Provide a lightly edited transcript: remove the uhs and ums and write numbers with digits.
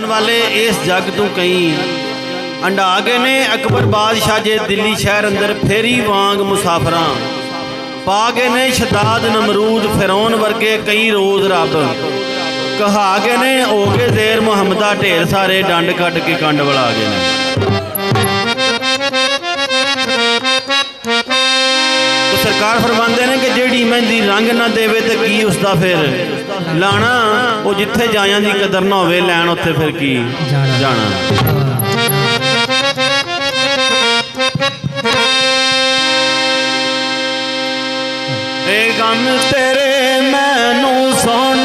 वाले इस जग तू कई अंडा गए ने अकबर बादशाह जे दिल्ली शहर अंदर फेरी वांग मुसाफर पा गए ने शदाद नमरूद फिरौन वर्गे कई रोज रब कहा गए ने हो गए जेर मुहम्मदा ढेर सारे डंड कट के कंड बला गए ने। तो सरकार फरमाते हैं कि जेड़ी मेहंदी रंग ना देवे तो की उसका फिर लाना वो जिथे जाया की कदर ना हो लैन उत्थे फिर की जाना। गम तेरे मैनू सोना